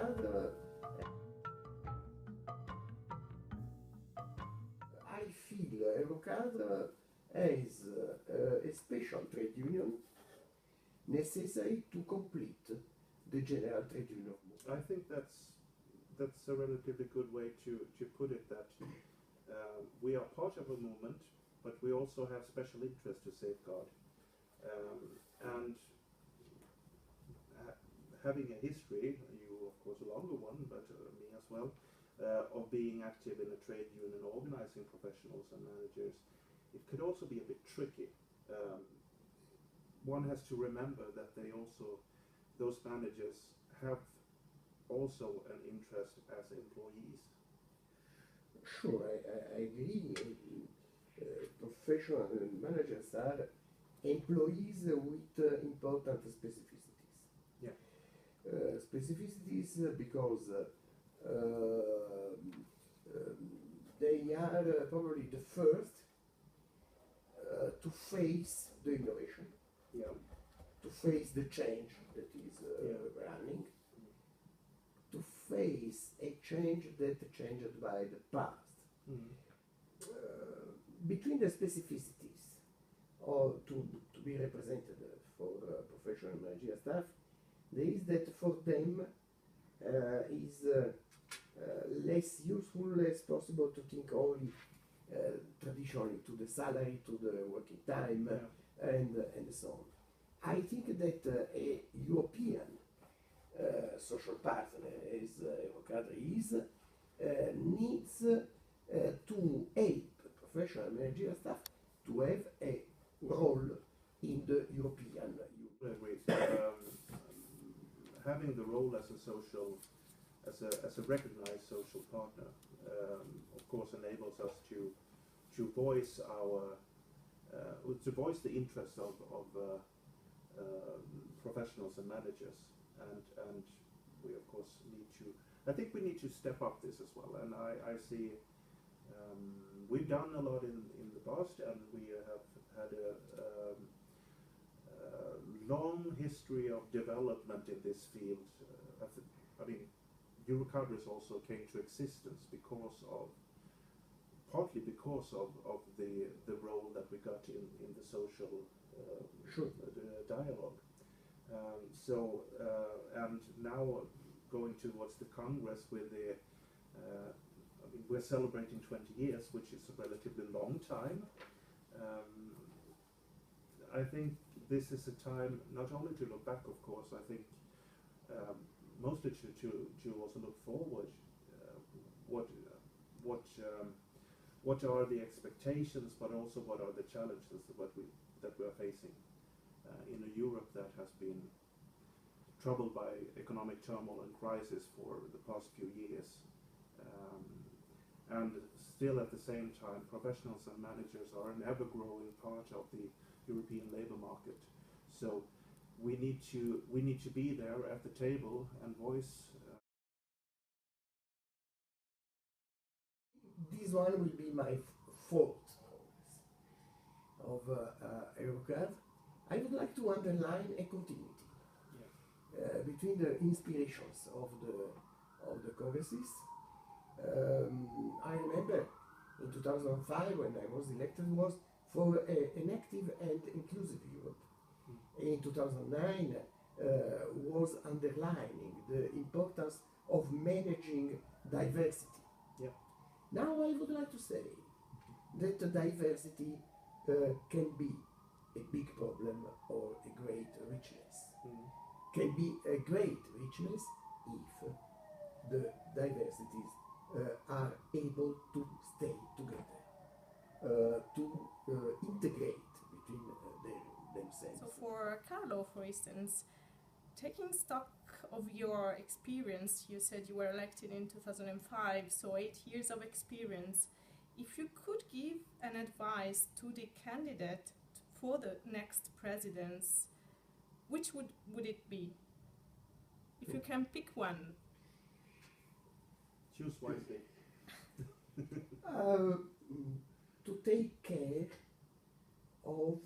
EUROCADRES, I feel EUROCADRES is a special trade union necessary to complete the general trade union movement. I think that's a relatively good way to put it, that we are part of a movement, but we also have special interests to safeguard. And having a history, you of course a longer one, but me as well, of being active in a trade union, organizing professionals and managers, it could also be a bit tricky. One has to remember that those managers have also an interest as employees. Sure, I agree. Professional managers are employees with important specificities. Yeah. Specificities because they are probably the first to face the innovation, Yeah. to face the change that is running, to face a change that changed by the past. Between the specificities or to be represented for professional managerial staff, there is that for them is less useful as possible to think only traditionally to the salary, to the working time, and so on. I think that a European social partner, as EUROCADRES is, needs to help professional managerial staff to have a role in the European Union. I agree. Having the role as a recognized social partner, of course, enables us to voice the interests of professionals and managers, and we of course need to. I think we need to step up this as well, and I see we've done a lot in the past, and we have had a long history of development in this field. I mean, EUROCADRES also came to existence partly because of the role that we got in the social dialogue. And now going towards the Congress with we're celebrating 20 years, which is a relatively long time. I think this is a time not only to look back, of course, I think mostly to also look forward. What are the expectations, but also what are the challenges that we are facing in a Europe that has been troubled by economic turmoil and crisis for the past few years, and still at the same time professionals and managers are an ever-growing part of the European labor market. So we need to be there at the table and voice. This one will be my fourth of EUROCADRES. I would like to underline a continuity between the inspirations of the congresses. I remember in 2005 when I was elected was for an active and inclusive Europe. In 2009 was underlining the importance of managing diversity. Yeah. Now I would like to say that diversity can be a big problem or a great richness. Can be a great richness if the diversities are able to stay together, to integrate between themselves. So for Carlo, for instance, taking stock of your experience, you said you were elected in 2005, so 8 years of experience. If you could give an advice to the candidate for the next presidents, which would it be? If you can pick one. Choose wisely. To take care of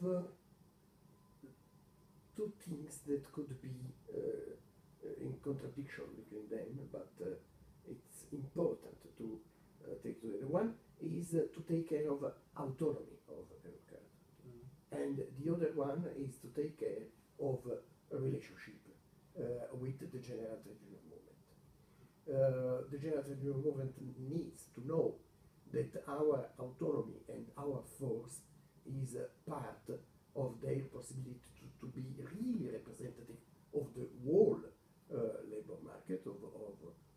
two things that could be in contradiction between them, but it's important to take together. One is to take care of autonomy of EUROCADRES, and the other one is to take care of a relationship with the general trade union movement. The general trade union movement needs to know that our autonomy and our force is part of their possibility to be really representative of the whole labor market, of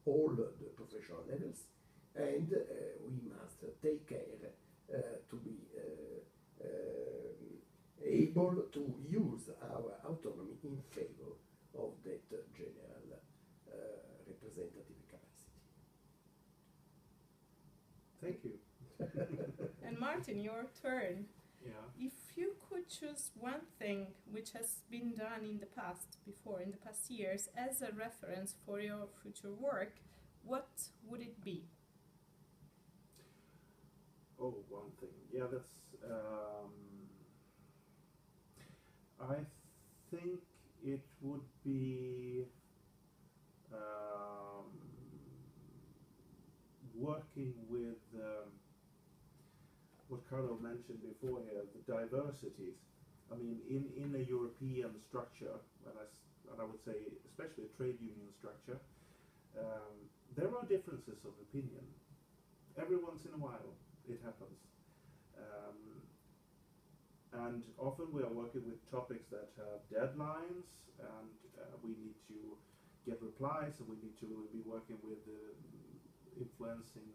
all the professional levels, and we must take care to be able to use our autonomy in favor of that general representative capacity. Thank you. And Martin, your turn. Yeah. If you could choose one thing which has been done in the past years, as a reference for your future work, what would it be? Oh, one thing. Yeah, that's. I think it would be working with what Carlo mentioned before here, the diversities. I mean, in a European structure, and I would say especially a trade union structure, there are differences of opinion. Every once in a while it happens. And often we are working with topics that have deadlines, and we need to get replies, and we need to be working with influencing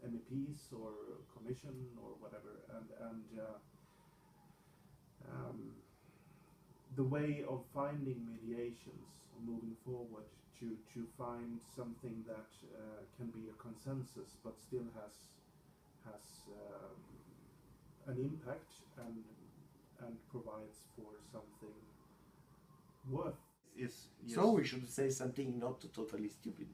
MEPs or commission or whatever, and the way of finding mediations, moving forward to find something that can be a consensus but still has an impact and provides for something worth. So we should say something not totally stupid.